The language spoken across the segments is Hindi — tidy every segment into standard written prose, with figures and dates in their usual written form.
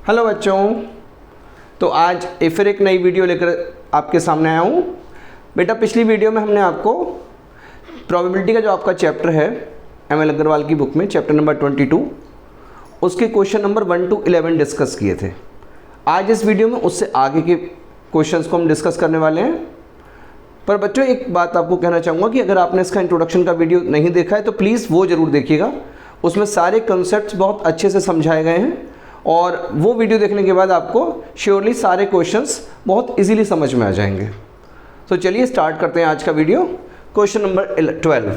हेलो बच्चों, तो आज फिर एक नई वीडियो लेकर आपके सामने आया हूँ। बेटा पिछली वीडियो में हमने आपको प्रोबेबिलिटी का जो आपका चैप्टर है एम.एल. अग्रवाल की बुक में चैप्टर नंबर 22 उसके क्वेश्चन नंबर 1 to 11 डिस्कस किए थे। आज इस वीडियो में उससे आगे के क्वेश्चंस को हम डिस्कस करने वाले हैं। पर बच्चों एक बात आपको कहना चाहूँगा कि अगर आपने इसका इंट्रोडक्शन का वीडियो नहीं देखा है तो प्लीज़ वो ज़रूर देखिएगा। उसमें सारे कंसेप्ट बहुत अच्छे से समझाए गए हैं और वो वीडियो देखने के बाद आपको श्योरली सारे क्वेश्चंस बहुत इजीली समझ में आ जाएंगे। तो चलिए स्टार्ट करते हैं आज का वीडियो। क्वेश्चन नंबर 12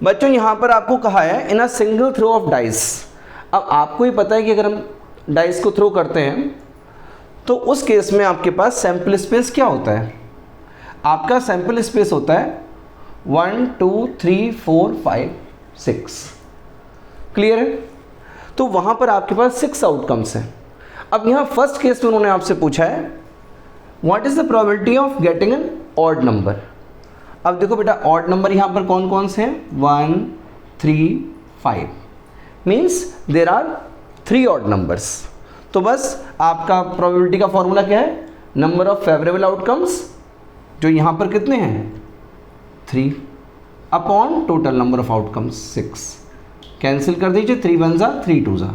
बच्चों, यहाँ पर आपको कहा है in a single throw of dice. अब आपको ही पता है कि अगर हम डाइस को थ्रो करते हैं तो उस केस में आपके पास सैंपल स्पेस क्या होता है? आपका सैंपल स्पेस होता है 1 2 3 4 5 6। क्लियर है? तो वहाँ पर आपके पास 6 आउटकम्स हैं। अब यहाँ फर्स्ट केस में उन्होंने आपसे पूछा है what is the probability of getting an odd number. अब देखो बेटा ऑड नंबर यहाँ पर कौन कौन से हैं? 1 3 5 means there are 3 odd numbers. तो बस आपका प्रोबेबिलिटी का फॉर्मूला क्या है? नंबर ऑफ फेवरेबल आउटकम्स जो यहाँ पर कितने हैं 3 upon total number of outcomes 6। Cancel कर दीजिए, 3 1 जा 3 2 जा,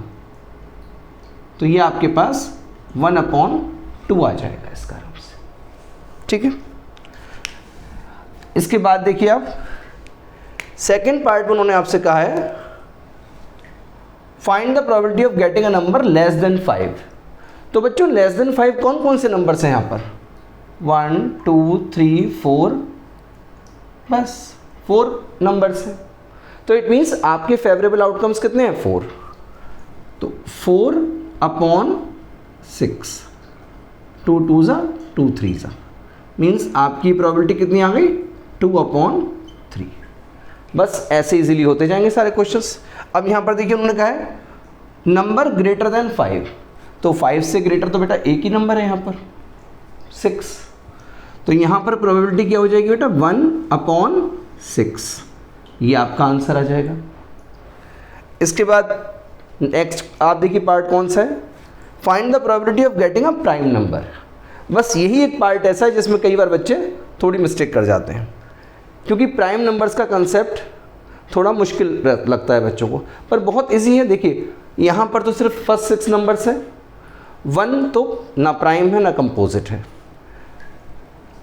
तो ये आपके पास 1/2 आ जाएगा इसका आराम से। ठीक है, इसके बाद देखिए आप सेकेंड पार्ट में उन्होंने आपसे कहा है find the probability of getting a number less than 5। तो बच्चों लेस देन 5 कौन कौन से नंबर्स हैं यहाँ पर? 1 2 3 4, बस 4 नंबर्स हैं। तो इट मीन्स आपके फेवरेबल आउटकम्स कितने हैं? 4। तो 4/6, 2 2 जा 2 3 जा, मीन्स आपकी प्रोबेबिलिटी कितनी आ गई? 2/3। बस ऐसे इजीली होते जाएंगे सारे क्वेश्चंस। अब यहाँ पर देखिए उन्होंने कहा है नंबर ग्रेटर देन 5। तो 5 से ग्रेटर तो बेटा एक ही नंबर है यहाँ पर 6। तो यहाँ पर प्रोबेबिलिटी क्या हो जाएगी बेटा? 1/6। ये आपका आंसर आ जाएगा। इसके बाद नेक्स्ट आप देखिए पार्ट कौन सा है? Find the probability of getting a prime number. बस यही एक पार्ट ऐसा है जिसमें कई बार बच्चे थोड़ी मिस्टेक कर जाते हैं, क्योंकि प्राइम नंबर्स का कंसेप्ट थोड़ा मुश्किल लगता है बच्चों को, पर बहुत इजी है। देखिए यहाँ पर तो सिर्फ फर्स्ट 6 नंबर्स हैं, 1 तो ना प्राइम है ना कंपोजिट है।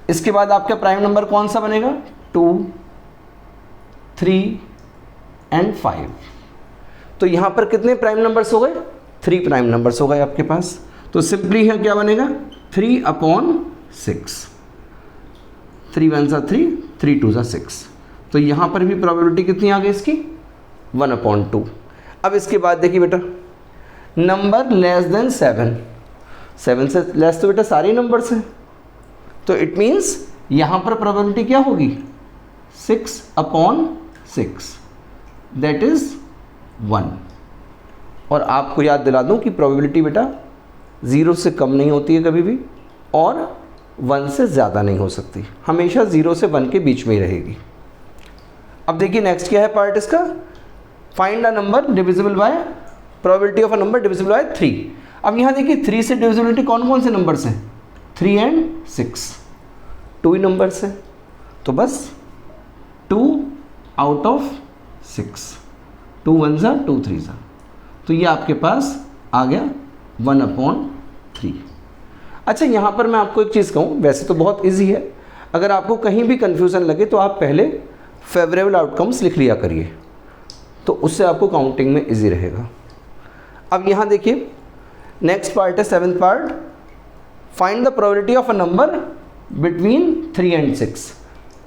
इसके बाद आपका प्राइम नंबर कौन सा बनेगा? 2 3 एंड 5। तो यहाँ पर कितने प्राइम नंबर्स हो गए? 3 प्राइम नंबर्स हो गए आपके पास। तो सिंपली है क्या बनेगा? 3/6। 3 1 जा 3, 3 2 जा 6। तो यहाँ पर भी प्रोबेबिलिटी कितनी आ गई इसकी? 1/2। अब इसके बाद देखिए बेटा नंबर लेस देन 7। 7 से लेस तो बेटा सारे नंबर्स हैं, तो इट मीन्स यहाँ पर प्रोबेबिलिटी क्या होगी? 6/6, दैट इज 1। और आपको याद दिला दूं कि प्रोबेबिलिटी बेटा 0 से कम नहीं होती है कभी भी, और 1 से ज़्यादा नहीं हो सकती, हमेशा 0 से 1 के बीच में ही रहेगी। अब देखिए नेक्स्ट क्या है पार्ट इसका? Find a number divisible by, probability of a number divisible by 3। अब यहाँ देखिए 3 से डिविजिबिलिटी कौन कौन से नंबर्स हैं? 3 एंड 6, 2 ही नंबर्स हैं। तो बस 2/6, 2 1 जा 2 3 जा, तो ये आपके पास आ गया 1/3। अच्छा यहाँ पर मैं आपको एक चीज़ कहूँ, वैसे तो बहुत इजी है, अगर आपको कहीं भी कन्फ्यूज़न लगे तो आप पहले फेवरेबल आउटकम्स लिख लिया करिए, तो उससे आपको काउंटिंग में इजी रहेगा। अब यहाँ देखिए नेक्स्ट पार्ट है 7th part, find the probability of a number between 3 and 6।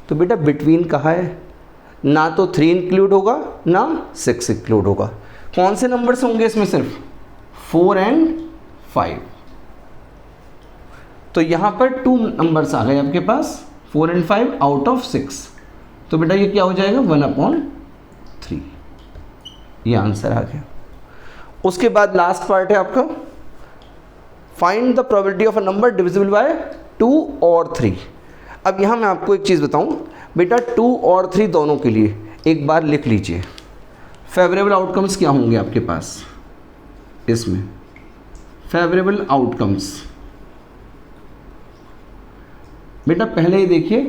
तो बेटा बिटवीन कहाँ है? ना तो 3 इंक्लूड होगा ना 6 इंक्लूड होगा। कौन से नंबर्स होंगे इसमें? सिर्फ 4 एंड 5। तो यहाँ पर 2 नंबर्स आ गए आपके पास, 4 एंड 5 आउट ऑफ 6। तो बेटा ये क्या हो जाएगा? 1/3। ये आंसर आ गया। उसके बाद लास्ट पार्ट है आपका find the probability of a number divisible by 2 और 3। अब यहाँ मैं आपको एक चीज़ बताऊँ बेटा, 2 और 3 दोनों के लिए एक बार लिख लीजिए फेवरेबल आउटकम्स क्या होंगे आपके पास इसमें। Favourable outcomes. बेटा पहले ही देखिए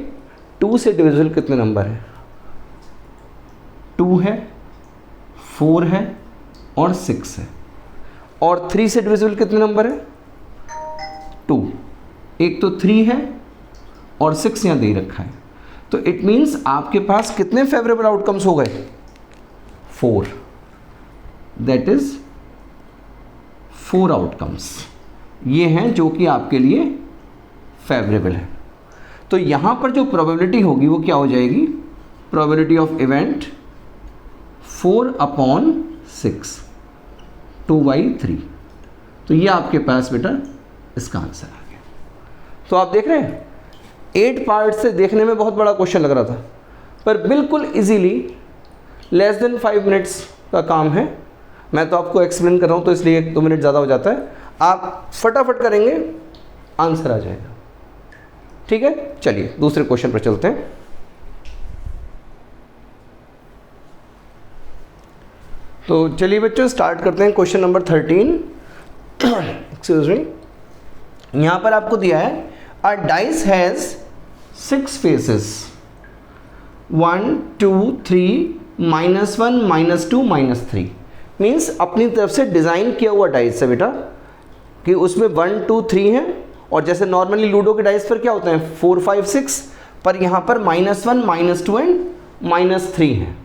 2 से डिविजिबल कितने नंबर हैं, 2 है, 4 है और 6 है। और 3 से डिविजिबल कितने नंबर है, 2। एक तो 3 है और 6 यहाँ दे रखा है। तो इट मीन्स आपके पास कितने फेवरेबल आउटकम्स हो गए, 4। दैट इज 4 आउटकम्स ये हैं जो कि आपके लिए फेवरेबल है। तो यहाँ पर जो प्रोबेबिलिटी होगी वो क्या हो जाएगी, प्रोबेबिलिटी ऑफ इवेंट 4/6, 2/3। तो ये आपके पास बेटा इसका आंसर आ गया। तो आप देख रहे हैं 8 पार्ट से देखने में बहुत बड़ा क्वेश्चन लग रहा था, पर बिल्कुल इजीली लेस देन 5 मिनट्स का काम है। मैं तो आपको एक्सप्लेन कर रहा हूँ तो इसलिए 1-2 मिनट ज़्यादा हो जाता है, आप फटाफट करेंगे आंसर आ जाएगा। ठीक है, चलिए दूसरे क्वेश्चन पर चलते हैं। तो चलिए बच्चों स्टार्ट करते हैं क्वेश्चन नंबर 13। एक्सक्यूज मी, यहाँ पर आपको दिया है अ डाइस हैज़ 6 फेसेस 1 2 3 -1 -2 -3। मीन्स अपनी तरफ से डिज़ाइन किया हुआ डाइस है बेटा कि उसमें 1 2 3 है, और जैसे नॉर्मली लूडो के डाइस पर क्या होते हैं 4 5 6, पर यहाँ पर -1 -2 एंड -3 है।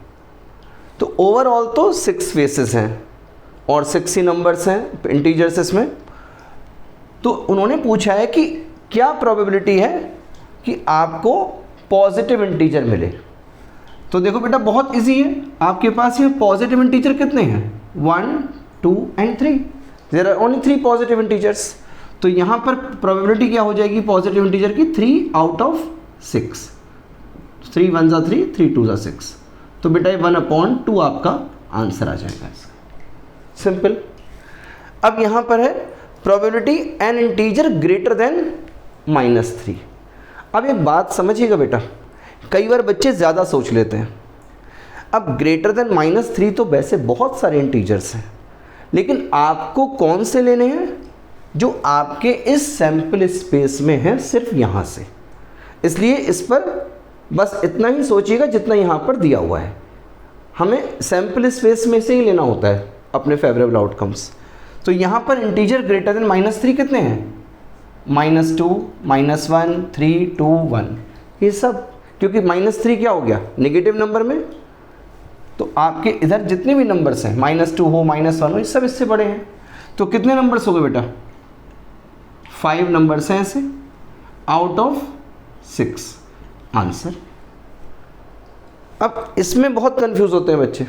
तो ओवरऑल तो 6 फेसेस हैं और 6 ही नंबर्स हैं, इंटीजर्स इसमें। तो उन्होंने पूछा है कि क्या प्रोबेबिलिटी है कि आपको पॉजिटिव इंटीजर मिले। तो देखो बेटा बहुत इजी है, आपके पास ये पॉजिटिव इंटीजर कितने हैं 1 2 and 3। There are only 3 positive integers. तो यहाँ पर प्रोबेबिलिटी क्या हो जाएगी पॉजिटिव इंटीजर की 3/6। 3 1 जा 3, 3 2 जा 6। तो बेटा ये 1/2 आपका आंसर आ जाएगा इसका, सिंपल। अब यहाँ पर है probability N integer greater than -3। अब एक बात समझिएगा बेटा, कई बार बच्चे ज़्यादा सोच लेते हैं। अब ग्रेटर देन -3 तो वैसे बहुत सारे इंटीजर्स हैं, लेकिन आपको कौन से लेने हैं जो आपके इस सैंपल स्पेस में है, सिर्फ यहाँ से। इसलिए इस पर बस इतना ही सोचिएगा जितना यहाँ पर दिया हुआ है। हमें सैंपल स्पेस में से ही लेना होता है अपने फेवरेबल आउटकम्स। तो यहाँ पर इंटीजर ग्रेटर देन -3 कितने हैं, -2 -1 3 2 1, ये सब। क्योंकि -3 क्या हो गया नेगेटिव नंबर में, तो आपके इधर जितने भी नंबर्स हैं -2 हो -1 हो, ये सब इससे बड़े हैं। तो कितने नंबर्स हो गए बेटा 5 नंबर्स हैं ऐसे आउट ऑफ 6 आंसर। अब इसमें बहुत कंफ्यूज होते हैं बच्चे,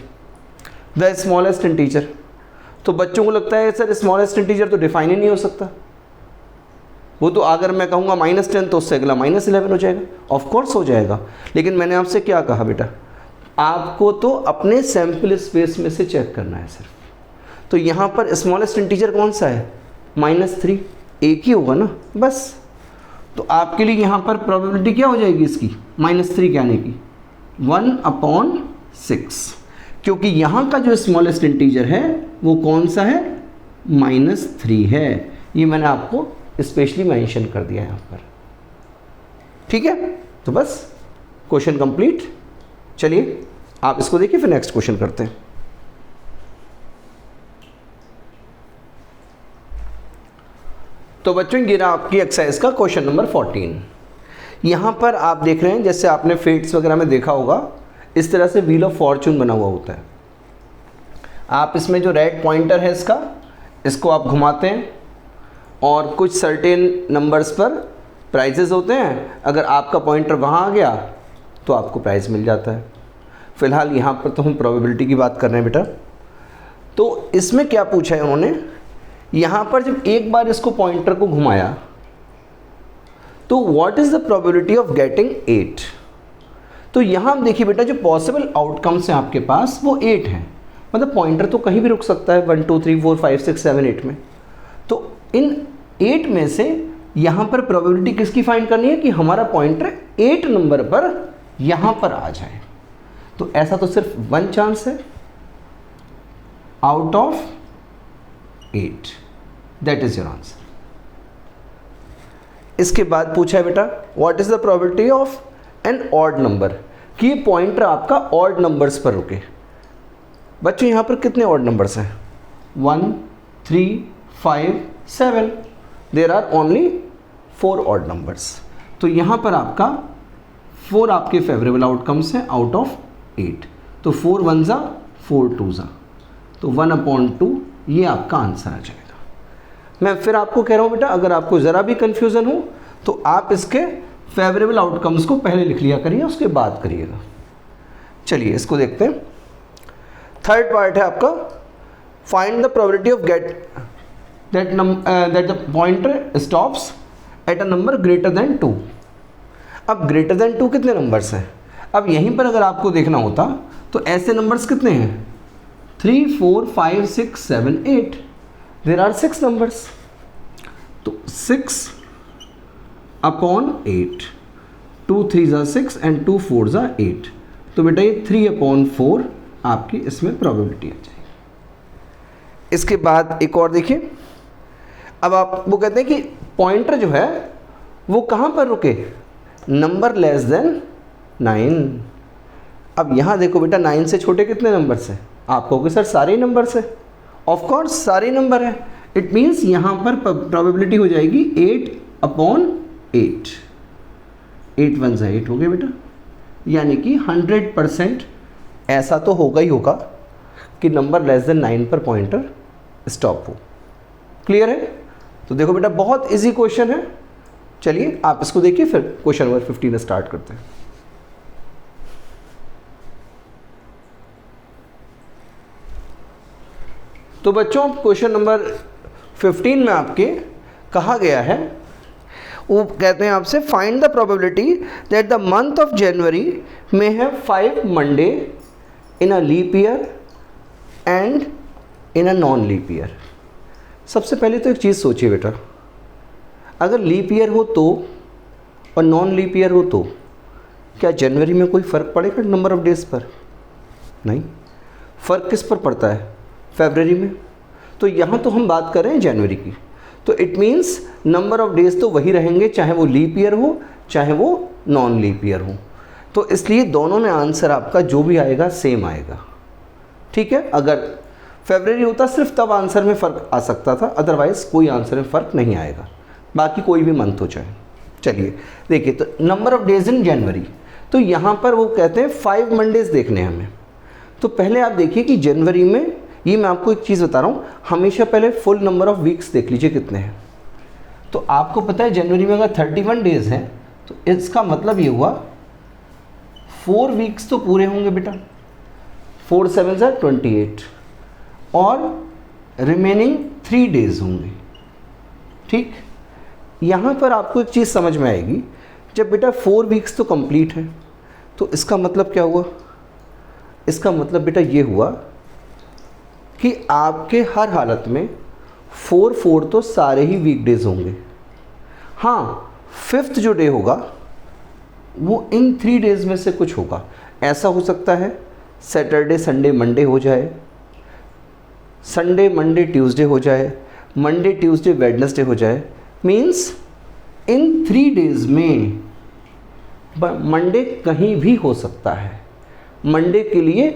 द स्मॉलेस्ट इंटीजर। तो बच्चों को लगता है सर स्मॉलेस्ट इंटीजर तो डिफाइन ही नहीं हो सकता, वो तो अगर मैं कहूँगा -10 तो उससे अगला -11 हो जाएगा। ऑफ कोर्स हो जाएगा, लेकिन मैंने आपसे क्या कहा बेटा, आपको तो अपने सैंपल स्पेस में से चेक करना है सिर्फ। तो यहाँ पर स्मॉलेस्ट इंटीजर कौन सा है -3, एक ही होगा ना बस। तो आपके लिए यहाँ पर प्रोबेबिलिटी क्या हो जाएगी इसकी -3 के आने की 1/6, क्योंकि यहाँ का जो स्मॉलेस्ट इंटीजर है वो कौन सा है -3 है। ये मैंने आपको स्पेशली मेंशन कर दिया यहाँ पर, ठीक है। तो बस क्वेश्चन कंप्लीट। चलिए आप इसको देखिए, फिर नेक्स्ट क्वेश्चन करते हैं। तो बच्चों गिरा आपकी एक्सरसाइज का क्वेश्चन नंबर 14। यहाँ पर आप देख रहे हैं जैसे आपने फेट्स वगैरह में देखा होगा, इस तरह से व्हील ऑफ फॉर्चून बना हुआ होता है। आप इसमें जो रेड पॉइंटर है इसको आप घुमाते हैं और कुछ सर्टेन नंबर्स पर प्राइजेस होते हैं। अगर आपका पॉइंटर वहाँ आ गया तो आपको प्राइज़ मिल जाता है। फ़िलहाल यहाँ पर तो हम प्रोबेबिलिटी की बात कर रहे हैं बेटा। तो इसमें क्या पूछा है उन्होंने, यहाँ पर जब एक बार इसको पॉइंटर को घुमाया तो what is the probability of getting 8। तो यहाँ हम देखिए बेटा जो पॉसिबल आउटकम्स हैं आपके पास वो 8 हैं, मतलब पॉइंटर तो कहीं भी रुक सकता है 1 2 3 4 5 6 7 8 में। तो इन 8 में से यहाँ पर प्रोबेबिलिटी किसकी फाइंड करनी है कि हमारा पॉइंटर 8 नंबर पर यहाँ पर आ जाए। तो ऐसा तो सिर्फ 1 चांस है out of 8। That is your answer. इसके बाद पूछा है बेटा what is the probability of an odd number, कि पॉइंटर आपका ऑड नंबर्स पर रुके। बच्चों यहाँ पर कितने ऑड नंबर्स हैं? 1, 3, 5, 7, there are only 4 odd numbers. तो यहाँ पर आपका 4 आपके फेवरेबल आउटकम्स हैं आउट ऑफ 8। तो 4 1 जा 4 2 जा, तो 1/2 ये आपका आंसर आ जाएगा। मैं फिर आपको कह रहा हूँ बेटा, अगर आपको ज़रा भी कन्फ्यूज़न हो तो आप इसके फेवरेबल आउटकम्स को पहले लिख लिया करिए, उसके बाद करिएगा। चलिए इसको देखते हैं। थर्ड पार्ट है आपका find the probability of that the pointer stops at a number greater than 2। अब ग्रेटर देन 2 कितने नंबर्स हैं? अब यहीं पर अगर आपको देखना होता तो ऐसे नंबर्स कितने हैं? 3, 4, 5, 6, 7, 8, देयर आर 6 नंबर्स। तो 6/8, 2 3 जा 6 एंड 2 4 जा 8, तो बेटा ये 3/4 आपकी इसमें प्रोबेबिलिटी आ जाएगी। इसके बाद एक और देखिए, अब आप वो कहते हैं कि पॉइंटर जो है वो कहाँ पर रुके? Number less than 9। अब यहाँ देखो बेटा 9 से छोटे कितने नंबर्स हैं? आप कहोगे सर सारे ही नंबर्स हैं। ऑफ कोर्स सारे नंबर हैं। इट मीन्स यहाँ पर प्रोबेबिलिटी हो जाएगी 8/8। 8 1 जा 8 हो गया बेटा, यानी कि 100% ऐसा तो होगा ही होगा कि नंबर लेस देन 9 पर पॉइंटर स्टॉप हो। क्लियर है? तो देखो बेटा बहुत इजी क्वेश्चन है। चलिए आप इसको देखिए, फिर क्वेश्चन नंबर 15 स्टार्ट करते हैं। तो बच्चों क्वेश्चन नंबर 15 में आपके कहा गया है, वो कहते हैं आपसे find the probability that the month of January में have 5 Monday in a leap year and in a non leap year. सबसे पहले तो एक चीज़ सोचिए बेटा, अगर लीप ईयर हो तो और नॉन लीप ईयर हो तो क्या जनवरी में कोई फ़र्क पड़ेगा नंबर ऑफ डेज़ पर? नहीं। फ़र्क किस पर पड़ता है? फरवरी में। तो यहाँ तो हम बात कर रहे हैं जनवरी की, तो it means number of days तो वही रहेंगे, चाहे वो लीप ईयर हो चाहे वो नॉन लीप ईयर हो। तो इसलिए दोनों में आंसर आपका जो भी आएगा सेम आएगा। ठीक है, अगर फरवरी होता सिर्फ तब आंसर में फ़र्क आ सकता था, अदरवाइज़ कोई आंसर में फ़र्क नहीं आएगा, बाकी कोई भी मंथ हो चाहे। चलिए देखिए, तो नंबर ऑफ डेज़ इन जनवरी, तो यहाँ पर वो कहते हैं 5 मंडेज़ देखने हैं हमें। तो पहले आप देखिए कि जनवरी में, ये मैं आपको एक चीज़ बता रहा हूँ, हमेशा पहले फुल नंबर ऑफ वीक्स देख लीजिए कितने हैं। तो आपको पता है जनवरी में अगर 31 डेज़ हैं तो इसका मतलब ये हुआ 4 वीक्स तो पूरे होंगे बेटा, 4 7 जा 28 और रिमेनिंग 3 डेज़ होंगे। ठीक, यहाँ पर आपको एक चीज़ समझ में आएगी, जब बेटा 4 वीक्स तो कंप्लीट है तो इसका मतलब क्या हुआ? इसका मतलब बेटा ये हुआ कि आपके हर हालत में 4 तो सारे ही वीकडेज होंगे। हाँ, 5th जो डे होगा वो इन 3 डेज़ में से कुछ होगा। ऐसा हो सकता है सैटरडे संडे मंडे हो जाए, संडे मंडे ट्यूसडे हो जाए, मंडे ट्यूसडे वेडनेसडे हो जाए। मीन्स इन 3 डेज़ में मंडे कहीं भी हो सकता है। मंडे के लिए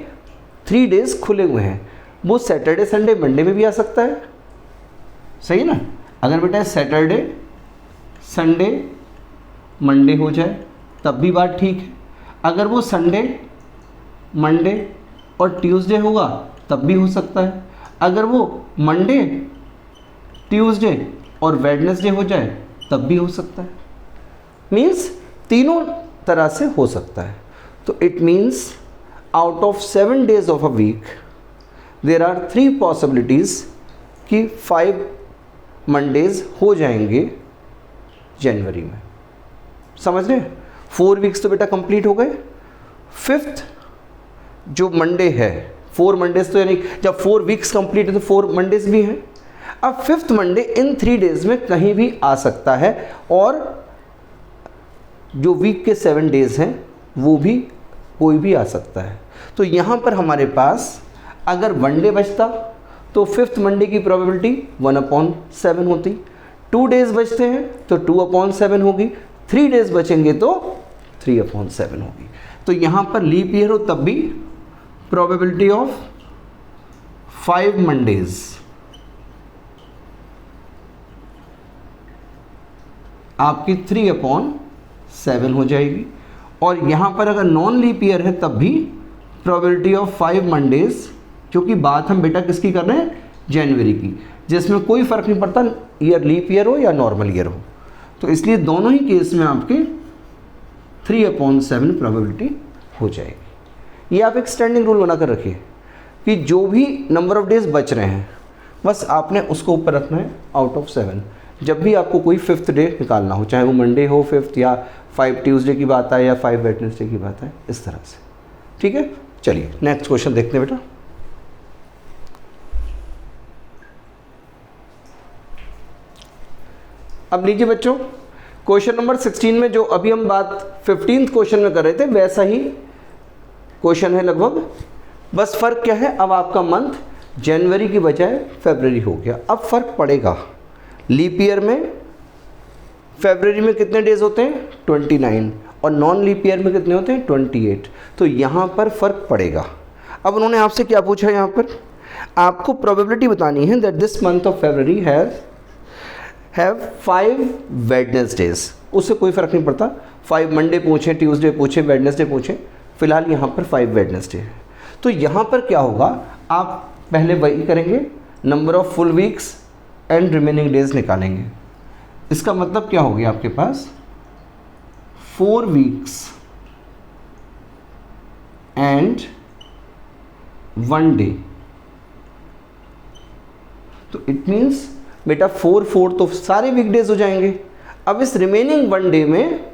3 डेज़ खुले हुए हैं, वो सैटरडे संडे मंडे में भी आ सकता है। सही ना? अगर बेटा सैटरडे संडे मंडे हो जाए तब भी बात ठीक है। अगर वो संडे मंडे और ट्यूसडे होगा तब भी हो सकता है। अगर वो मंडे ट्यूसडे और वेडनेसडे हो जाए तब भी हो सकता है। मीन्स तीनों तरह से हो सकता है। तो it means out of 7 days of a week there are 3 possibilities कि 5 मंडेज़ हो जाएंगे जनवरी में। समझ रहे? 4 वीक्स तो बेटा कंप्लीट हो गए। 5th जो मंडे है, 4 मंडेज़ तो यानी जब 4 वीक्स कंप्लीट है तो 4 मंडेज़ भी हैं। अब 5th मंडे इन 3 डेज़ में कहीं भी आ सकता है और जो वीक के 7 डेज़ हैं वो भी कोई भी आ सकता है। तो यहाँ पर हमारे पास अगर 1 डे बचता तो फिफ्थ मंडे की प्रोबेबिलिटी 1/7 होती। 2 डेज बचते हैं तो 2/7 होगी। 3 डेज बचेंगे तो 3/7 होगी। तो यहाँ पर लीप ईयर हो तब भी प्रोबेबिलिटी ऑफ 5 मंडेज आपकी 3/7 हो जाएगी। और यहाँ पर अगर नॉन लीप ईयर है तब भी प्रोबेबिलिटी ऑफ 5 मंडेज, क्योंकि बात हम बेटा किसकी कर रहे हैं, जनवरी की, जिसमें कोई फ़र्क नहीं पड़ता ईयर लीप ईयर हो या नॉर्मल ईयर हो। तो इसलिए दोनों ही केस में आपके 3/7 प्रोबेबिलिटी हो जाएगी। ये आप एक स्टैंडिंग रूल बना कर रखिए कि जो भी नंबर ऑफ डेज बच रहे हैं बस आपने उसको ऊपर रखना है आउट ऑफ 7। जब भी आपको कोई फिफ्थ डे निकालना हो, चाहे वो मंडे हो फिफ्थ, या 5 ट्यूसडे की बात आए या 5 वेडनेसडे की बात आए, इस तरह से। ठीक है, चलिए नेक्स्ट क्वेश्चन देखते हैं बेटा। अब लीजिए बच्चों, क्वेश्चन नंबर 16 में जो अभी हम बात 15th क्वेश्चन में कर रहे थे वैसा ही क्वेश्चन है लगभग। बस फ़र्क क्या है, अब आपका मंथ जनवरी की बजाय फरवरी हो गया। अब फ़र्क पड़ेगा, लीप ईयर में फरवरी में कितने डेज होते हैं 29, और नॉन लीप ईयर में कितने होते हैं 28। तो यहाँ पर फ़र्क पड़ेगा। अब उन्होंने आपसे क्या पूछा, यहाँ पर आपको प्रोबेबिलिटी बतानी है that this month of February have 5 Wednesday's. उससे कोई फ़र्क नहीं पड़ता 5 मंडे पूछें, ट्यूसडे पूछें, वेडनेसडे पूछें, फिलहाल यहाँ पर 5 वेडनेसडे है। तो यहाँ पर क्या होगा, आप पहले वही करेंगे, number of full weeks and remaining days निकालेंगे। इसका मतलब क्या हो गया, आपके पास 4 वीक्स एंड 1 डे। तो इट मीन्स बेटा 4 तो सारे वीकडेज हो जाएंगे। अब इस रिमेनिंग 1 डे में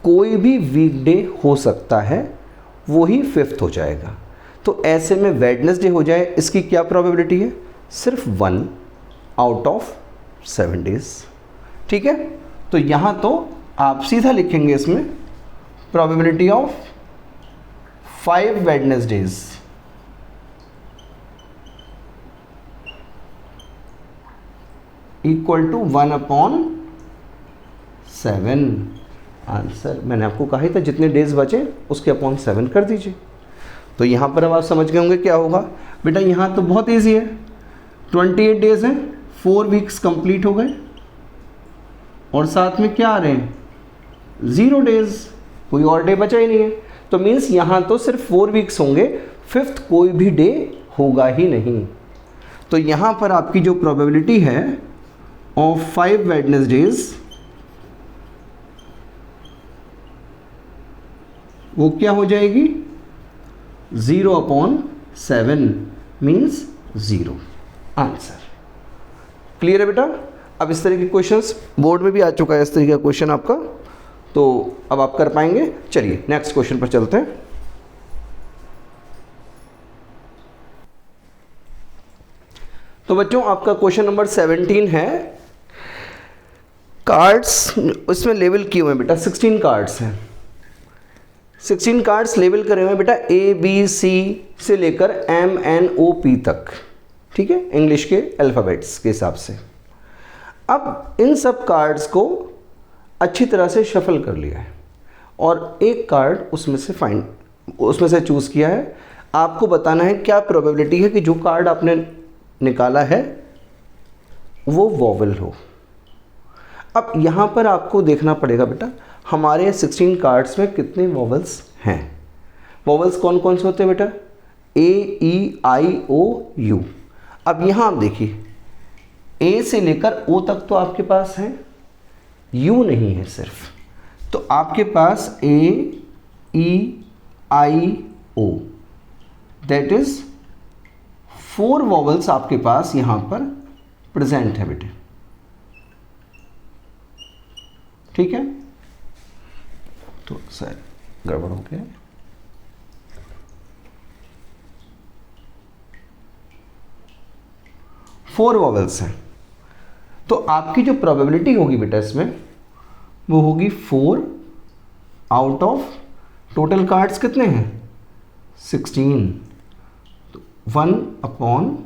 कोई भी वीकडे हो सकता है, वो ही फिफ्थ हो जाएगा। तो ऐसे में वेडनेसडे हो जाए, इसकी क्या प्रोबेबिलिटी है, सिर्फ 1 आउट ऑफ 7 डेज। ठीक है, तो यहाँ तो आप सीधा लिखेंगे इसमें probability of 5 Wednesdays equal to 1/7। Answer मैंने आपको कहा ही था, जितने डेज बचे उसके अपॉन 7 कर दीजिए। तो यहाँ पर अब आप समझ गए होंगे क्या होगा। बेटा यहाँ तो बहुत ईजी है, 28 डेज हैं, 4 वीक्स कंप्लीट हो गए, और साथ में क्या आ रहे हैं 0 डेज, कोई और डे बचा ही नहीं है। तो मीन्स यहाँ तो सिर्फ 4 वीक्स होंगे, फिफ्थ कोई भी डे होगा ही नहीं। तो यहाँ पर आपकी जो प्रोबेबिलिटी है ऑफ 5 वेडनेसडेज वो क्या हो जाएगी 0/7 मीन्स 0। आंसर क्लियर है बेटा। अब इस तरह के क्वेश्चंस बोर्ड में भी आ चुका है, इस तरीके का क्वेश्चन आपका, तो अब आप कर पाएंगे। चलिए नेक्स्ट क्वेश्चन पर चलते हैं। तो बच्चों आपका क्वेश्चन नंबर 17 है, कार्ड्स इसमें लेवल किए हुए हैं बेटा, 16 कार्ड्स हैं। 16 कार्ड्स लेवल करे हुए हैं बेटा ABC से लेकर MNOP तक, ठीक है, इंग्लिश के अल्फ़ाबेट्स के हिसाब से। अब इन सब कार्ड्स को अच्छी तरह से शफल कर लिया है और एक कार्ड उसमें से चूज़ किया है। आपको बताना है क्या प्रोबेबिलिटी है कि जो कार्ड आपने निकाला है वो वॉवल हो। अब यहाँ पर आपको देखना पड़ेगा बेटा हमारे 16 कार्ड्स में कितने वॉवल्स हैं। वॉवल्स कौन कौन से होते हैं बेटा, A-E-I-O-U। अब यहाँ आप देखिए A से लेकर O तक तो आपके पास है, U नहीं है सिर्फ, तो आपके पास A-E-I-O दैट इज 4 वॉवल्स आपके पास यहाँ पर प्रेजेंट है बेटे, ठीक है। तो सर गड़बड़ हो गया, फोर वॉवल्स हैं, तो आपकी जो प्रोबेबिलिटी होगी बेटा इसमें वो होगी 4 आउट ऑफ टोटल कार्ड्स कितने हैं 16, तो 1/4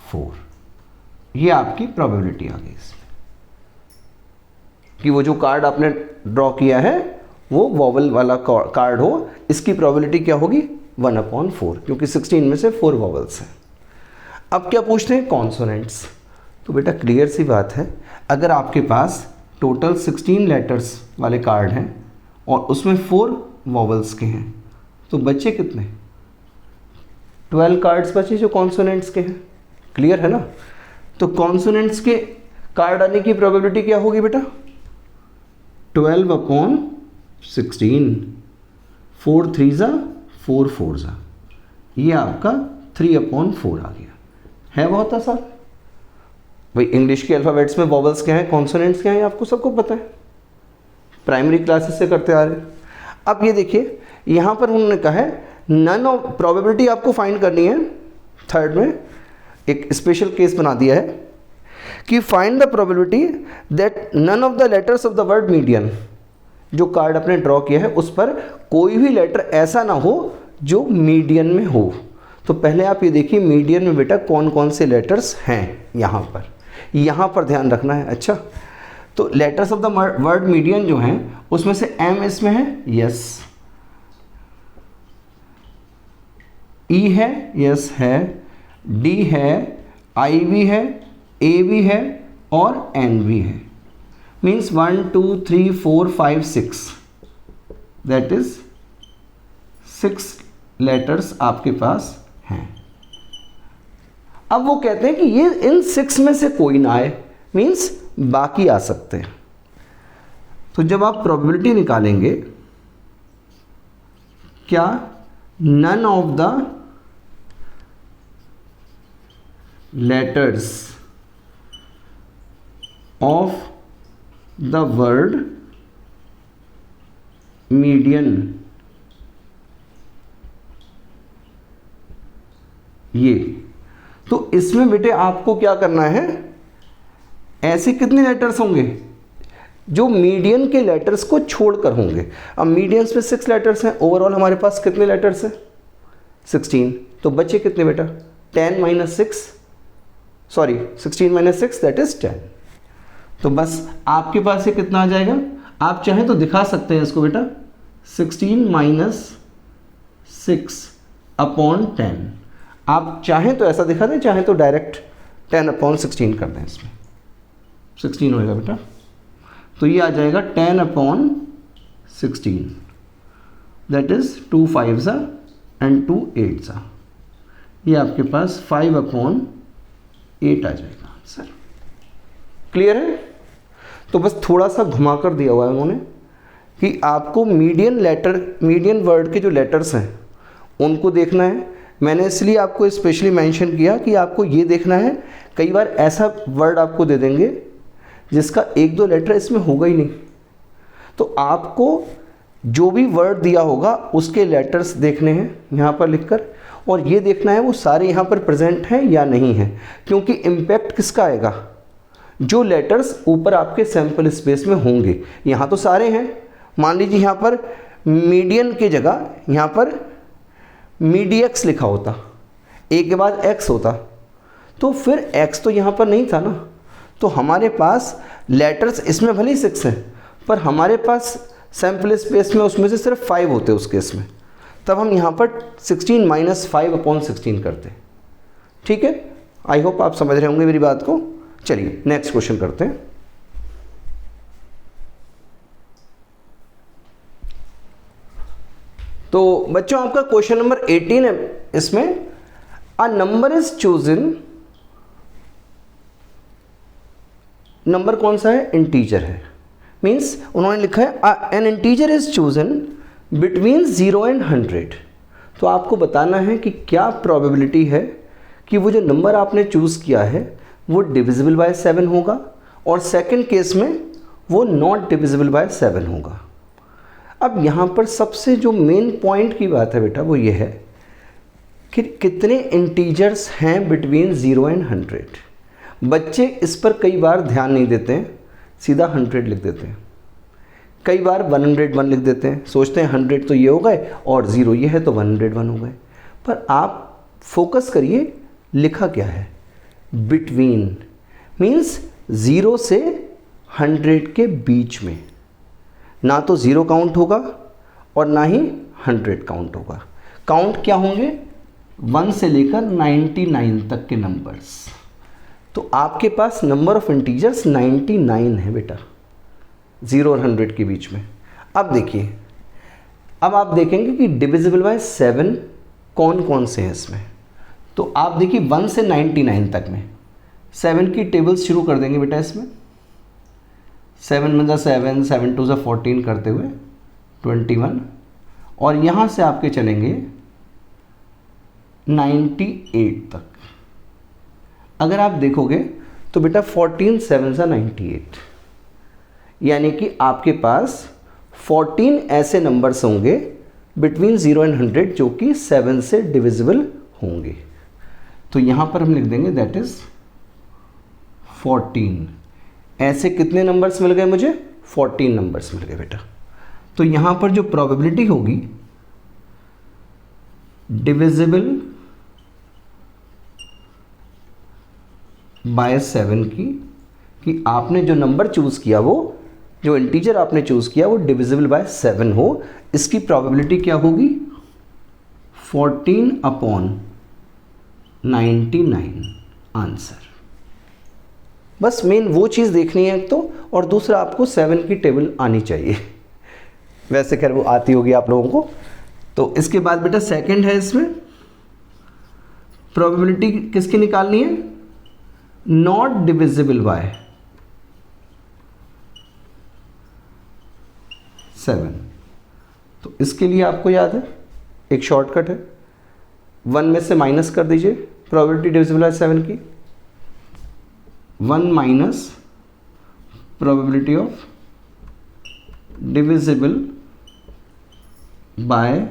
4। ये आपकी प्रोबेबिलिटी आ गई इसमें कि वो जो कार्ड आपने ड्रॉ किया है वो वॉवल वाला कार्ड हो, इसकी प्रोबेबिलिटी क्या होगी 1/4, क्योंकि 16 में से 4 वॉवल्स हैं। अब क्या पूछते हैं कॉन्सोनेंट्स। तो बेटा क्लियर सी बात है, अगर आपके पास टोटल 16 लेटर्स वाले कार्ड हैं और उसमें 4 वॉवल्स के हैं तो बच्चे कितने 12 कार्ड्स बचे जो कॉन्सोनेंट्स के हैं। क्लियर है ना। तो कॉन्सोनेंट्स के कार्ड आने की प्रोबेबिलिटी क्या होगी बेटा 12/16, 4 3 4 4 ये आपका 3/4 आ गया है। बहुत आसान भाई। इंग्लिश के अल्फ़ाबेट्स में वॉवल्स क्या हैं, कॉन्सोनेंट्स क्या हैं, आपको सबको पता है, प्राइमरी क्लासेस से करते आ रहे हैं। अब ये देखिए यहाँ पर उन्होंने कहा है नन ऑफ, प्रोबेबिलिटी आपको फाइंड करनी है। थर्ड में एक स्पेशल केस बना दिया है कि find the probability that none of the letters of the word median. जो कार्ड आपने ड्रॉ किया है उस पर कोई भी लेटर ऐसा ना हो जो मीडियन में हो। तो पहले आप ये देखिए मीडियन में बेटा कौन कौन से लेटर्स हैं, यहाँ पर ध्यान रखना है। अच्छा, तो letters of the word median जो हैं उसमें से एम इसमें है, यस। ई है, यस है। डी है, आई भी है, ए भी है और एन भी है। मीन्स 1 2 3 4 5 6, दैट इज 6 लेटर्स आपके पास हैं। अब वो कहते हैं कि ये इन 6 में से कोई ना आए, मीन्स बाकी आ सकते हैं। तो जब आप प्रोबेबिलिटी निकालेंगे, क्या none of the letters of the word median, ये तो इसमें बेटे आपको क्या करना है, ऐसे कितने लेटर्स होंगे जो मीडियन के लेटर्स को छोड़कर होंगे। अब मीडियंस में 6 लेटर्स हैं, ओवरऑल हमारे पास कितने लेटर्स हैं 16। तो बचे कितने बेटा 10 - 6, सॉरी 16 - 6 दैट इज 10। तो बस आपके पास ये कितना आ जाएगा, आप चाहें तो दिखा सकते हैं इसको बेटा 16 - 6/10। आप चाहें तो ऐसा दिखा दें, चाहें तो डायरेक्ट 10/16 कर दें। इसमें 16 होएगा बेटा, तो ये आ जाएगा 10/16, that is 2 5s and 2 8s। ये आपके पास 5/8 आ जाएगा आंसर। क्लियर है। तो बस थोड़ा सा घुमा कर दिया हुआ है उन्होंने कि आपको मीडियन वर्ड के जो लेटर्स हैं उनको देखना है। मैंने इसलिए आपको स्पेशली मेंशन किया कि आपको ये देखना है, कई बार ऐसा वर्ड आपको दे देंगे जिसका 1-2 लेटर इसमें होगा ही नहीं, तो आपको जो भी वर्ड दिया होगा उसके लेटर्स देखने हैं यहाँ पर लिखकर, और ये देखना है वो सारे यहाँ पर प्रेजेंट हैं या नहीं हैं। क्योंकि इम्पैक्ट किसका आएगा, जो लेटर्स ऊपर आपके सैंपल स्पेस में होंगे। यहाँ तो सारे हैं, मान लीजिए यहाँ पर मीडियन की जगह यहाँ पर मीडियक्स लिखा होता, ए के बाद एक्स होता, तो फिर एक्स तो यहाँ पर नहीं था ना। तो हमारे पास लेटर्स इसमें भले ही 6 हैं, पर हमारे पास सैंपल स्पेस में उसमें से सिर्फ 5 होते उस केस में, तब हम यहाँ पर 16 - 5/16 करते। ठीक है, आई होप आप समझ रहे होंगे मेरी बात को। चलिए नेक्स्ट क्वेश्चन करते हैं। तो बच्चों आपका क्वेश्चन नंबर 18 है। इसमें a number is chosen, number कौन सा है, इंटीजर है। मीन्स उन्होंने लिखा है N integer is chosen between 0 and 100। तो आपको बताना है कि क्या प्रोबेबिलिटी है कि वो जो नंबर आपने चूज़ किया है वो डिविजिबल बाय 7 होगा, और सेकंड केस में वो नॉट डिविजिबल बाय 7 होगा। अब यहाँ पर सबसे जो मेन पॉइंट की बात है बेटा वो ये है कि कितने इंटीजर्स हैं बिटवीन 0 and 100। बच्चे इस पर कई बार ध्यान नहीं देते हैं, सीधा 100 लिख देते हैं, कई बार 101 लिख देते हैं, सोचते हैं 100 तो ये हो गए और 0 ये है तो 101 हो गए। पर आप फोकस करिए लिखा क्या है। बिटवीन मीन्स 0 से 100 के बीच में, ना तो 0 काउंट होगा और ना ही 100 काउंट होगा। काउंट क्या होंगे? 1 से लेकर 99 तक के नंबर्स। तो आपके पास नंबर ऑफ इंटीजर्स 99 है बेटा, 0 और 100 के बीच में। अब देखिए, अब आप देखेंगे कि डिविजिबल बाय 7 कौन कौन से हैं इसमें। तो आप देखिए 1 से 99 तक में 7 की टेबल्स शुरू कर देंगे बेटा इसमें। 7 में 7, 7 2 14 करते हुए 21, और यहाँ से आपके चलेंगे 98 तक। अगर आप देखोगे तो बेटा 14 7 98, यानी कि आपके पास 14 ऐसे नंबर्स होंगे बिटवीन 0 एंड 100 जो कि 7 से डिविजिबल होंगे। तो यहाँ पर हम लिख देंगे दैट इज 14। ऐसे कितने नंबर्स मिल गए मुझे? 14 नंबर्स मिल गए बेटा। तो यहाँ पर जो प्रोबेबिलिटी होगी डिविजिबल बाय 7 की, कि आपने जो नंबर चूज़ किया, वो जो इंटीजर आपने चूज़ किया वो डिविजिबल बाय 7 हो, इसकी प्रोबेबिलिटी क्या होगी? 14/99 आंसर। बस मेन वो चीज़ देखनी है एक तो, और दूसरा आपको 7 की टेबल आनी चाहिए। वैसे खैर वो आती होगी आप लोगों को। तो इसके बाद बेटा सेकंड है, इसमें प्रोबेबिलिटी किसकी निकालनी है? Not divisible by 7। तो इसके लिए आपको याद है एक शॉर्टकट है, 1 में से माइनस कर दीजिए प्रोबेबिलिटी डिविजिबल बाय 7 की। 1 minus probability of divisible by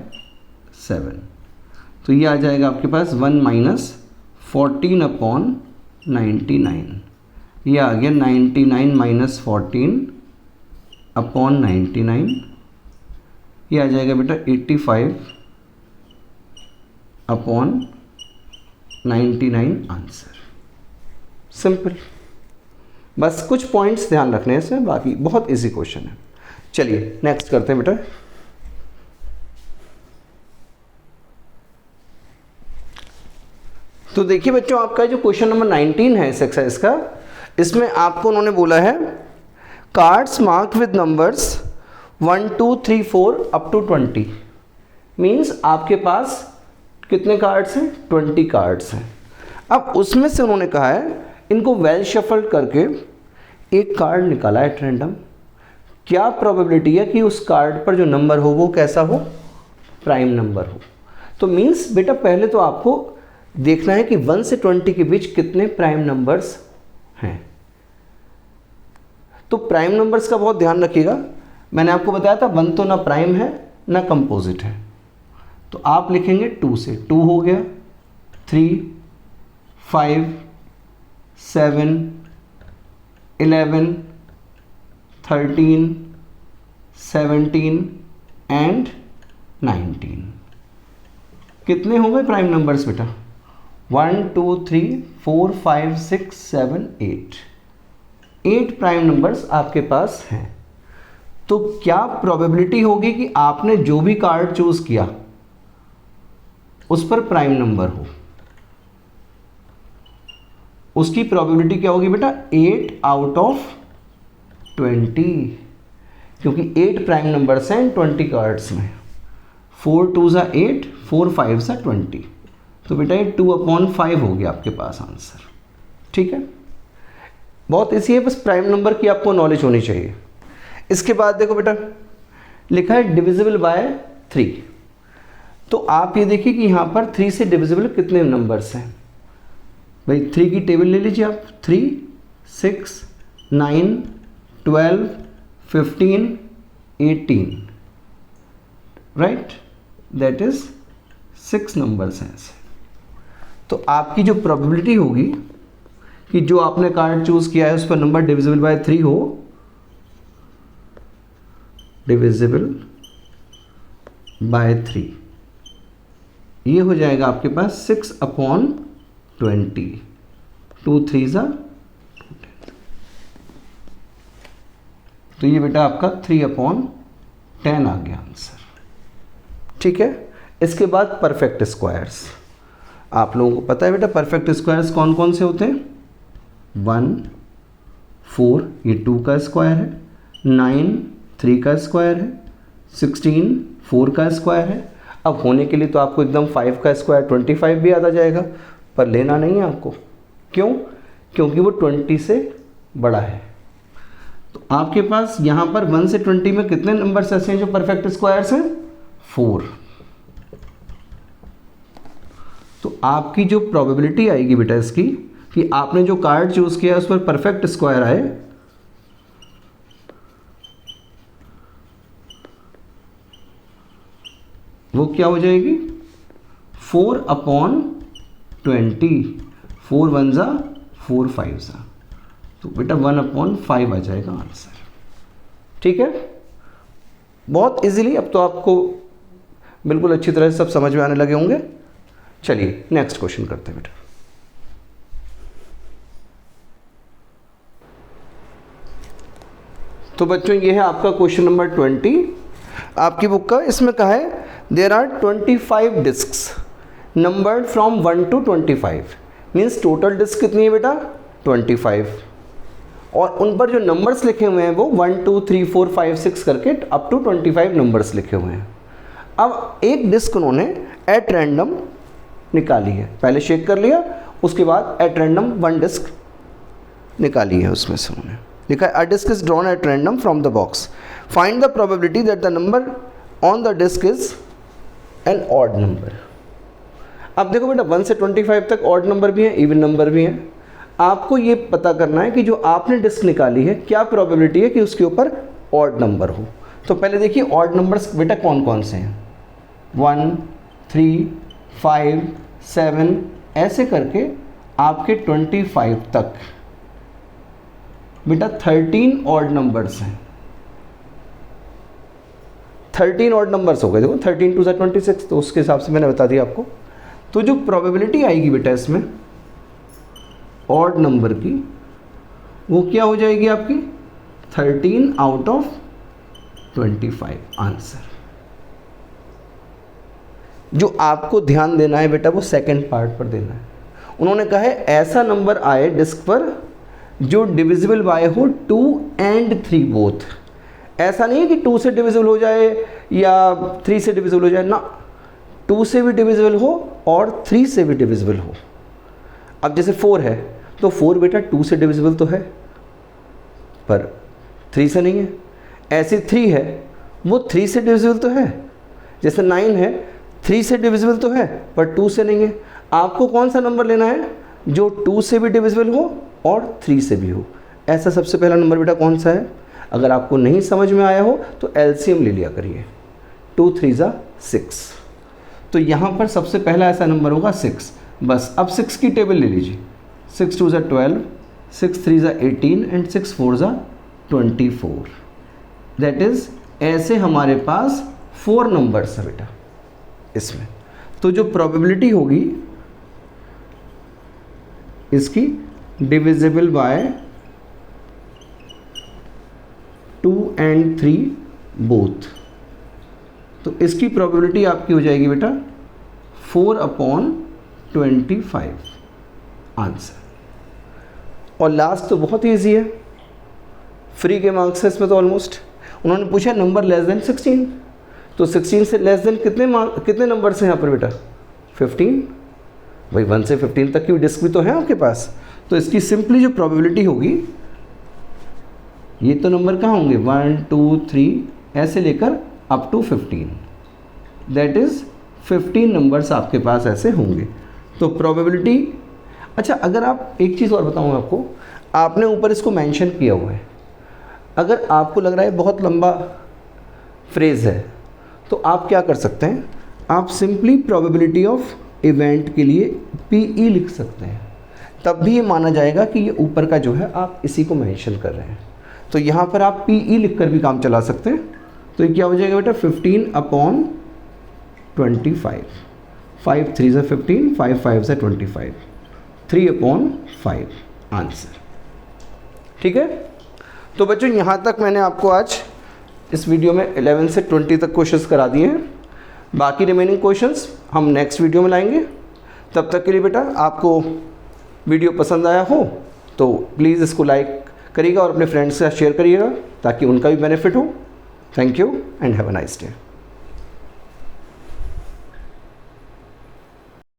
7, तो ये आ जाएगा आपके पास 1 माइनस 14/99। ये आ गया 99 माइनस 14/99। ये आ जाएगा बेटा 85/99 आंसर। सिंपल, बस कुछ पॉइंट्स ध्यान रखने से, बाकी बहुत इजी क्वेश्चन है। चलिए नेक्स्ट करते हैं बेटा। तो देखिए बच्चों, आपका जो क्वेश्चन नंबर 19 है इस एक्सरसाइज का, इसमें आपको उन्होंने बोला है cards marked with numbers 1 2 3 4 up to 20। Means आपके पास कितने कार्ड्स हैं? 20 कार्ड्स हैं। अब उसमें से उन्होंने कहा है इनको वेल शफल करके एक कार्ड निकाला है रैंडम। क्या प्रोबेबिलिटी है कि उस कार्ड पर जो नंबर हो वो कैसा हो? प्राइम नंबर हो। तो मीन्स बेटा पहले तो आपको देखना है कि 1 से 20 के बीच कितने प्राइम नंबर्स हैं। तो प्राइम नंबर्स का बहुत ध्यान रखिएगा। मैंने आपको बताया था 1 तो ना प्राइम है ना कंपोजिट है। तो आप लिखेंगे 2 से, 2 हो गया, 3 5 7 11 13 17 एंड 19। कितने हो गए प्राइम नंबर्स बेटा? 1 2 3 4 5 6 7 8 प्राइम नंबर्स आपके पास हैं। तो क्या प्रोबेबिलिटी होगी कि आपने जो भी कार्ड चूज किया उस पर प्राइम नंबर हो? उसकी प्रोबेबिलिटी क्या होगी बेटा? 8 आउट ऑफ 20, क्योंकि 8 प्राइम नंबर्स हैं 20 कार्ड्स में। 4 2 ज़ा 8, 4 5 ज़ा 20। तो बेटा ये 2/5 हो गया आपके पास आंसर। ठीक है, बहुत इसी है, बस प्राइम नंबर की आपको नॉलेज होनी चाहिए। इसके बाद देखो बेटा लिखा है डिविजिबल बाय 3। तो आप ये देखिए कि यहाँ पर 3 से डिविजिबल कितने नंबर्स हैं भाई? 3 की टेबल ले लीजिए आप। 3 6 9 12 15 18, राइट, दैट इज 6 नंबर्स हैं ऐसे। तो आपकी जो प्रोबेबिलिटी होगी कि जो आपने कार्ड चूज किया है उस पर नंबर डिविजिबल बाय 3 हो, डिविजिबल बाय 3, ये हो जाएगा आपके पास 6/20। 2 3 ज़ा, तो ये बेटा आपका 3/10 आ गया आंसर। ठीक है, इसके बाद परफेक्ट स्क्वायर्स। आप लोगों को पता है बेटा परफेक्ट स्क्वायर्स कौन कौन से होते हैं? 1 4 ये 2 का स्क्वायर है, 9 3 का स्क्वायर है, 16 4 का स्क्वायर है। अब होने के लिए तो आपको एकदम 5 का स्क्वायर 25 भी याद आ जाएगा, पर लेना नहीं है आपको। क्यों? क्योंकि वो 20 से बड़ा है। तो आपके पास यहाँ पर 1 से 20 में कितने नंबर्स ऐसे हैं जो परफेक्ट स्क्वायर्स हैं? 4। तो आपकी जो प्रोबेबिलिटी आएगी बेटा इसकी कि आपने जो कार्ड चूज किया उस पर परफेक्ट स्क्वायर आए, वो क्या हो जाएगी? 4/20। 4 1 ज़ा 4 5 ज़ा, तो बेटा 1/5 आ जाएगा आंसर। ठीक है, बहुत इजीली अब तो आपको बिल्कुल अच्छी तरह से सब समझ में आने लगे होंगे। चलिए नेक्स्ट क्वेश्चन करते हैं बेटा। तो बच्चों ये है आपका क्वेश्चन नंबर 20 आपकी बुक का। इसमें कहा है there are 25 discs numbered from 1 to 25, means total disc कितनी है बेटा? 25, और उन पर जो नंबर्स लिखे हुए हैं वो 1 2 3 4 5 6 करके अप टू 25 नंबर्स लिखे हुए हैं। अब एक डिस्क उन्होंने एट रैंडम निकाली है, पहले शेक कर लिया, उसके बाद एट रैंडम 1 डिस्क निकाली है। उसमें से उन्होंने लिखा है a disc is drawn at random from the box, find the probability that the number on the disc is an odd number. अब देखो बेटा 1 से 25 तक ऑड नंबर भी है, इवन नंबर भी है। आपको ये पता करना है कि जो आपने डिस्क निकाली है क्या प्रोबेबिलिटी है कि उसके ऊपर ऑड नंबर हो। तो पहले देखिए ऑड नंबर्स बेटा कौन कौन से हैं? 1 3 5 7 ऐसे करके आपके 25 तक बेटा 13 ऑड नंबर्स हैं। 13 ऑड नंबर्स हो गए। देखो 13 2 26, तो उसके हिसाब से मैंने बता दिया आपको। तो जो प्रोबेबिलिटी आएगी बेटा इसमें ऑड नंबर की, वो क्या हो जाएगी आपकी? 13 आउट ऑफ 25 आंसर। जो आपको ध्यान देना है बेटा वो सेकंड पार्ट पर देना है। उन्होंने कहा है ऐसा नंबर आए डिस्क पर जो डिविजिबल बाय हो 2 and 3 बोथ। ऐसा नहीं है कि 2 से डिविजिबल हो जाए या 3 से डिविजिबल हो जाए ना, 2 से भी डिविजिबल हो और 3 से भी डिविजिबल हो। अब जैसे 4 है तो 4 बेटा 2 से डिविजिबल तो है पर 3 से नहीं है। ऐसे 3 है वो 3 से डिविजिबल तो है। जैसे 9 है 3 से डिविजिबल तो है पर 2 से नहीं है। आपको कौन सा नंबर लेना है? जो 2 से भी डिविजिबल हो और 3 से भी हो। ऐसा सबसे पहला नंबर बेटा कौन सा है? अगर आपको नहीं समझ में आया हो तो एलसीएम ले लिया करिए। 2 3 ज़ा 6, तो यहाँ पर सबसे पहला ऐसा नंबर होगा 6। बस अब 6 की टेबल ले लीजिए। 6 2 ज़ा 12, 6 3 ज़ा 18 एंड 6 4 ज़ा 24। दैट इज़ ऐसे हमारे पास 4 नंबर्स है बेटा इसमें। तो जो प्रोबेबिलिटी होगी इसकी डिविजिबल बाय 2 and 3 बोथ, तो इसकी प्रोबेबिलिटी आपकी हो जाएगी बेटा 4/25 आंसर। और लास्ट तो बहुत ईजी है, फ्री के मार्क्स है इसमें तो ऑलमोस्ट। उन्होंने पूछा नंबर लेस देन 16, तो 16 से लेस देन कितने नंबर्स हैं यहाँ पर बेटा? 15। भाई 1 से 15 तक की डिस्क भी तो है आपके पास। तो इसकी सिंपली जो प्रोबेबिलिटी होगी, ये तो नंबर कहाँ होंगे? 1 2 3 ऐसे लेकर up to 15, that is 15 numbers आपके पास ऐसे होंगे। तो प्रोबेबिलिटी, अच्छा अगर आप एक चीज़ और बताऊँ आपको, आपने ऊपर इसको मेंशन किया हुआ है। अगर आपको लग रहा है बहुत लंबा फ्रेज़ है तो आप क्या कर सकते हैं? आप सिंपली प्रोबेबिलिटी ऑफ इवेंट के लिए PE लिख सकते हैं, तब भी ये माना जाएगा कि ये ऊपर का जो है आप इसी को मेंशन कर रहे हैं। तो यहाँ पर आप PE लिख कर भी काम चला सकते हैं। तो ये क्या हो जाएगा बेटा? 15/25। 5 3 ज़ा 15, 5 5 ज़ा 25, 3/5 आंसर। ठीक है, तो बच्चों यहाँ तक मैंने आपको आज इस वीडियो में 11 से 20 तक क्वेश्चंस करा दिए हैं। बाकी रिमेनिंग क्वेश्चंस हम नेक्स्ट वीडियो में लाएंगे। तब तक के लिए बेटा, आपको वीडियो पसंद आया हो तो प्लीज़ इसको लाइक करिएगा और अपने फ्रेंड्स के साथ शेयर करिएगा ताकि उनका भी बेनिफिट हो। Thank you and have a nice day.